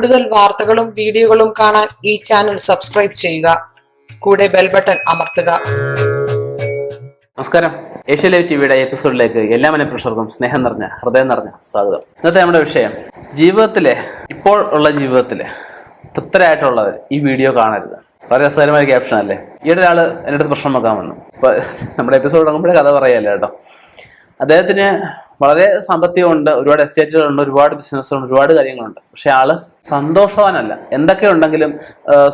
കൂടുതൽ വാർത്തകളും വീഡിയോകളും കാണാൻ ഈ ചാനൽ സബ്സ്ക്രൈബ് ചെയ്യുക. കൂടെ ബെൽ ബട്ടൺ അമർത്തുക. നമസ്കാരം. ഏഷ്യ ലൈവ് ടിവിയുടെ എപ്പിസോഡിലേക്ക് എല്ലാ മനഃപ്രേക്ഷകർക്കും സ്നേഹം നിറഞ്ഞ ഹൃദയം നിറഞ്ഞ സ്വാഗതം. ഇന്നത്തെ നമ്മുടെ വിഷയം, ഇപ്പോൾ ഉള്ള ജീവിതത്തിലെ തൃപ്തരായിട്ടുള്ളവർ ഈ വീഡിയോ കാണരുത്. വളരെ രസകരമായ ക്യാപ്ഷൻ അല്ലേ? ഈയിടെ ഒരാൾ എൻ്റെ അടുത്ത് പ്രശ്നം വെക്കാൻ വന്നു. ഇപ്പൊ നമ്മുടെ എപ്പിസോഡ് തുടങ്ങുമ്പോഴേ കഥ പറയല്ലേ കേട്ടോ. അദ്ദേഹത്തിന് വളരെ സാമ്പത്തികമുണ്ട്, ഒരുപാട് എസ്റ്റേറ്റുകളുണ്ട്, ഒരുപാട് ബിസിനസ്സുണ്ട്, ഒരുപാട് കാര്യങ്ങളുണ്ട്. പക്ഷെ ആള് സന്തോഷവാനല്ല. എന്തൊക്കെ ഉണ്ടെങ്കിലും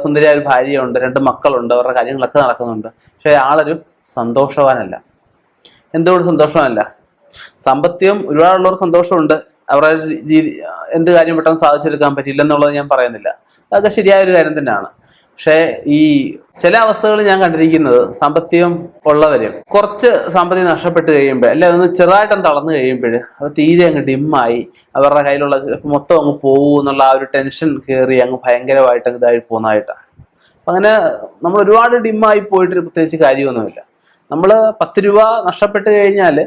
സുന്ദരിയായ ഒരു ഭാര്യയുണ്ട്, 2 മക്കളുണ്ട്, അവരുടെ കാര്യങ്ങളൊക്കെ നടക്കുന്നുണ്ട്. പക്ഷെ ആളൊരു സന്തോഷവാനല്ല. എന്തുകൊണ്ട് സന്തോഷവാനല്ല? സാമ്പത്തികം ഒരുപാടുള്ളവർ സന്തോഷമുണ്ട്, അവരുടെ എന്ത് കാര്യം പെട്ടെന്ന് സാധിച്ചെടുക്കാൻ പറ്റില്ലെന്നുള്ളത് ഞാൻ പറയുന്നില്ല. അതൊക്കെ ശരിയായ ഒരു കാര്യം തന്നെയാണ്. പക്ഷേ ഈ ചില അവസ്ഥകൾ ഞാൻ കണ്ടിരിക്കുന്നത്, സാമ്പത്തികം ഉള്ളവര് കുറച്ച് സാമ്പത്തികം നഷ്ടപ്പെട്ട് കഴിയുമ്പോൾ, അല്ലെ ഒന്ന് ചെറുതായിട്ടൊന്ന് തളർന്നു കഴിയുമ്പോൾ അത് തീരെ അങ്ങ് ഡിമ്മായി, അവരുടെ കയ്യിലുള്ള മൊത്തം അങ്ങ് പോകും എന്നുള്ള ആ ഒരു ടെൻഷൻ കയറി അങ്ങ് ഭയങ്കരമായിട്ട് അങ്ങ് ഇതായി പോകുന്നതായിട്ടാണ്. അപ്പം അങ്ങനെ നമ്മൾ ഒരുപാട് ഡിമ്മായി പോയിട്ട് പ്രത്യേകിച്ച് കാര്യമൊന്നുമില്ല. നമ്മൾ 10 രൂപ നഷ്ടപ്പെട്ട് കഴിഞ്ഞാൽ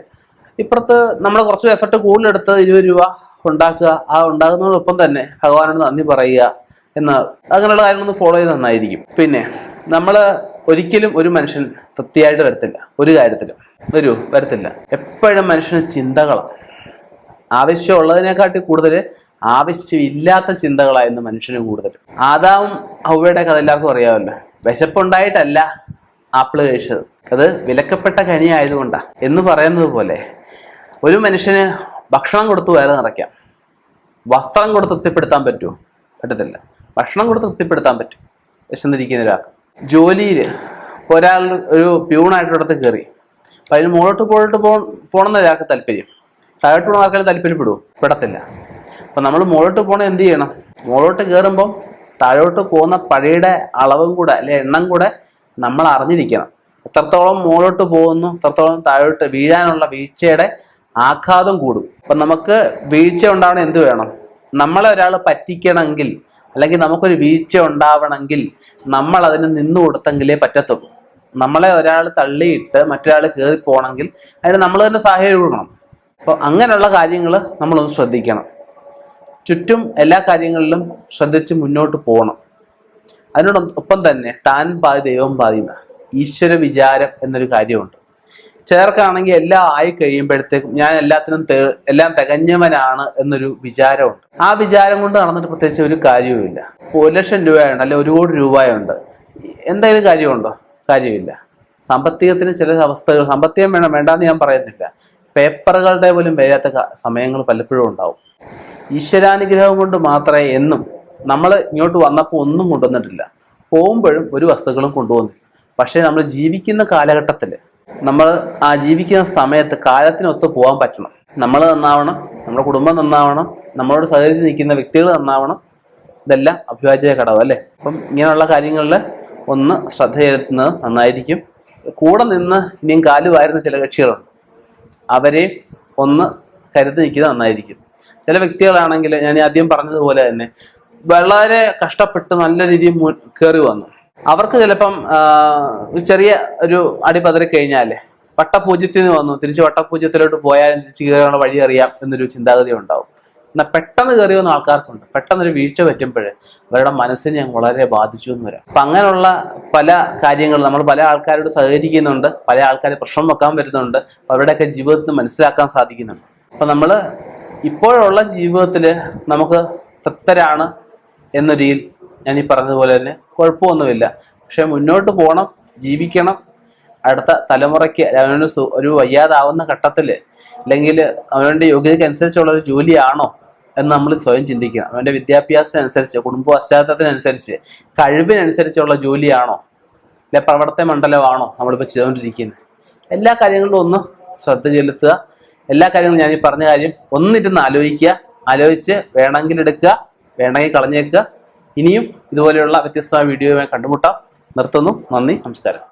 ഇപ്പുറത്ത് നമ്മൾ കുറച്ച് എഫർട്ട് കൂടുതലെടുത്ത് 20 രൂപ ഉണ്ടാക്കുക. ആ ഉണ്ടാകുന്നതോടൊപ്പം തന്നെ ഭഗവാനോട് നന്ദി പറയുക അങ്ങനെയുള്ള കാര്യങ്ങളൊന്ന് ഫോളോ ചെയ്ത് നന്നായിരിക്കും. പിന്നെ നമ്മൾ ഒരിക്കലും ഒരു മനുഷ്യൻ തൃപ്തിയായിട്ട് വരത്തില്ല, ഒരു കാര്യത്തിലും വരത്തില്ല. എപ്പോഴും മനുഷ്യന് ചിന്തകളാണ്. ആവശ്യമുള്ളതിനെക്കാട്ടി കൂടുതൽ ആവശ്യമില്ലാത്ത ചിന്തകളായിരുന്നു മനുഷ്യന് കൂടുതൽ. ആദാമും ഹവ്വയുടെ കഥ എല്ലാവർക്കും അറിയാമല്ലോ. വിശപ്പുണ്ടായിട്ടല്ല ആപ്പിള് കഴിച്ചത്, അത് വിലക്കപ്പെട്ട കനി ആയതുകൊണ്ടാണ് എന്ന് പറയുന്നത് പോലെ ഒരു മനുഷ്യന് ഭക്ഷണം കൊടുത്ത് വയറ് നിറയ്ക്കാം, വസ്ത്രം കൊടുത്ത് തൃപ്തിപ്പെടുത്താൻ പറ്റുമോ? പറ്റത്തില്ല. ഭക്ഷണം കൊടുത്ത് തൃപ്തിപ്പെടുത്താൻ പറ്റും വിശന്നിരിക്കുന്ന ഒരാൾക്ക്. ജോലിയിൽ ഒരാൾ ഒരു പ്യൂണായിട്ടിടത്ത് കയറി, അപ്പം അതിന് മുകളോട്ട് പോകണമെന്ന് ഒരാൾക്ക് താല്പര്യം, താഴോട്ട് പോകുന്ന ആൾക്കാർ താല്പര്യപ്പെടുമോ? പെടത്തില്ല. അപ്പം നമ്മൾ മുകളോട്ട് പോകണം, എന്ത് ചെയ്യണം? മുകളോട്ട് കയറുമ്പം താഴോട്ട് പോകുന്ന പഴയുടെ അളവും കൂടെ അല്ലെ എണ്ണം കൂടെ നമ്മൾ അറിഞ്ഞിരിക്കണം. എത്രത്തോളം മുകളോട്ട് പോകുന്നു, എത്രത്തോളം താഴോട്ട് വീഴാനുള്ള വീഴ്ചയുടെ ആഘാതം കൂടും. അപ്പം നമുക്ക് വീഴ്ച ഉണ്ടാവണം, എന്ത് വേണം? നമ്മളെ ഒരാൾ പറ്റിക്കണമെങ്കിൽ, അല്ലെങ്കിൽ നമുക്കൊരു വീഴ്ച ഉണ്ടാവണമെങ്കിൽ നമ്മൾ അതിന് നിന്നു കൊടുത്തെങ്കിലേ പറ്റത്തുള്ളൂ. നമ്മളെ ഒരാൾ തള്ളിയിട്ട് മറ്റൊരാൾ കയറി പോകണമെങ്കിൽ അതിന് നമ്മൾ തന്നെ സാഹചര്യം കൊടുക്കണം. അപ്പോൾ അങ്ങനെയുള്ള കാര്യങ്ങൾ നമ്മളൊന്ന് ശ്രദ്ധിക്കണം. ചുറ്റും എല്ലാ കാര്യങ്ങളിലും ശ്രദ്ധിച്ച് മുന്നോട്ട് പോകണം. അതിനോടൊപ്പം തന്നെ താൻ പാതി ദൈവം പാതി ഈശ്വര വിചാരം എന്നൊരു കാര്യമുണ്ട്. ചിലർക്കാണെങ്കിൽ എല്ലാം ആയി കഴിയുമ്പോഴത്തേക്കും ഞാൻ എല്ലാം തികഞ്ഞവനാണ് എന്നൊരു വിചാരമുണ്ട്. ആ വിചാരം കൊണ്ട് നടന്നിട്ട് പ്രത്യേകിച്ച് ഒരു കാര്യവുമില്ല. 1 ലക്ഷം രൂപയുണ്ട്, അല്ലെ 1 കോടി രൂപയുണ്ട്, എന്തെങ്കിലും കാര്യമുണ്ടോ? കാര്യമില്ല. സാമ്പത്തികത്തിന് ചില അവസ്ഥകൾ, സാമ്പത്തികം വേണ്ടാന്ന് ഞാൻ പറയുന്നില്ല, പേപ്പറുകളുടെ പോലും വരാത്ത സമയങ്ങൾ പലപ്പോഴും ഉണ്ടാവും. ഈശ്വരാനുഗ്രഹം കൊണ്ട് മാത്രമേ എന്നും നമ്മൾ ഇങ്ങോട്ട് വന്നപ്പോൾ ഒന്നും കൊണ്ടുവന്നിട്ടില്ല, പോകുമ്പോഴും ഒരു വസ്തുക്കളും കൊണ്ടുവന്നില്ല. പക്ഷെ നമ്മൾ ജീവിക്കുന്ന കാലഘട്ടത്തിൽ, നമ്മൾ ആ ജീവിക്കുന്ന സമയത്ത് കാലത്തിനൊത്ത് പോകാൻ പറ്റണം. നമ്മൾ നന്നാവണം, നമ്മുടെ കുടുംബം നന്നാവണം, നമ്മളോട് സഹകരിച്ച് നിൽക്കുന്ന വ്യക്തികൾ നന്നാവണം. ഇതെല്ലാം അഭിവാജ്യ ഘടകം അല്ലേ? അപ്പം ഇങ്ങനെയുള്ള കാര്യങ്ങളിൽ ഒന്ന് ശ്രദ്ധ ചെലുത്തുന്നത് നന്നായിരിക്കും. കൂടെ നിന്ന് ഇനിയും കാല് വാരുന്ന ചില കക്ഷികളുണ്ട്, അവരെയും ഒന്ന് കരുതി നിൽക്കുന്നത് നന്നായിരിക്കും. ചില വ്യക്തികളാണെങ്കിൽ ഞാൻ ആദ്യം പറഞ്ഞതുപോലെ തന്നെ വളരെ കഷ്ടപ്പെട്ട് നല്ല രീതിയിൽ കയറി വന്നു. അവർക്ക് ചിലപ്പം ചെറിയ ഒരു അടിപതറി കഴിഞ്ഞാല് വട്ടപൂജ്യത്തിൽ നിന്ന് വന്നു, തിരിച്ച് വട്ടപൂജ്യത്തിലോട്ട് പോയാലും തിരിച്ച് കയറാനുള്ള വഴി അറിയാം എന്നൊരു ചിന്താഗതി ഉണ്ടാവും. എന്നാൽ പെട്ടെന്ന് കയറി വന്ന ആൾക്കാർക്കുണ്ട്, പെട്ടെന്നൊരു വീഴ്ച പറ്റുമ്പോൾ അവരുടെ മനസ്സിനെ വളരെ ബാധിച്ചു എന്ന് വരാം. അപ്പം അങ്ങനെയുള്ള പല കാര്യങ്ങൾ നമ്മൾ പല ആൾക്കാരോട് സഹകരിക്കുന്നുണ്ട്, പല ആൾക്കാർ പ്രശ്നം വെക്കാൻ വരുന്നുണ്ട്, അവരുടെയൊക്കെ ജീവിതത്തിൽ മനസ്സിലാക്കാൻ സാധിക്കുന്നുണ്ട്. അപ്പം നമ്മൾ ഇപ്പോഴുള്ള ജീവിതത്തിൽ നമുക്ക് തൃപ്തരാണ് എന്നൊരു ഞാൻ ഈ പറഞ്ഞതുപോലെ തന്നെ കുഴപ്പമൊന്നുമില്ല. പക്ഷെ മുന്നോട്ട് പോകണം, ജീവിക്കണം. അടുത്ത തലമുറയ്ക്ക് അവനൊരു ഒരു വയ്യാതാവുന്ന ഘട്ടത്തിൽ, അല്ലെങ്കിൽ അവൻ്റെ യോഗ്യതയ്ക്ക് അനുസരിച്ചുള്ള ഒരു ജോലിയാണോ എന്ന് നമ്മൾ സ്വയം ചിന്തിക്കണം. അവൻ്റെ വിദ്യാഭ്യാസത്തിനനുസരിച്ച്, കുടുംബ പശ്ചാത്തലത്തിനനുസരിച്ച്, കഴിവിനനുസരിച്ചുള്ള ജോലിയാണോ, അല്ലെ പ്രവർത്തന മണ്ഡലമാണോ നമ്മളിപ്പോൾ ചെയ്തുകൊണ്ടിരിക്കുന്നത്? എല്ലാ കാര്യങ്ങളിലും ഒന്ന് ശ്രദ്ധ ചെലുത്തുക. എല്ലാ കാര്യങ്ങളും ഞാൻ ഈ പറഞ്ഞ കാര്യം ഒന്നിരുന്ന് ആലോചിച്ച് വേണമെങ്കിൽ എടുക്കുക, വേണമെങ്കിൽ കളഞ്ഞേക്കുക. ഇനിയും ഇതുപോലെയുള്ള വ്യത്യസ്തമായ വീഡിയോയുമായി കണ്ടുമുട്ടാം. നിർത്തുന്നു. നന്ദി, നമസ്കാരം.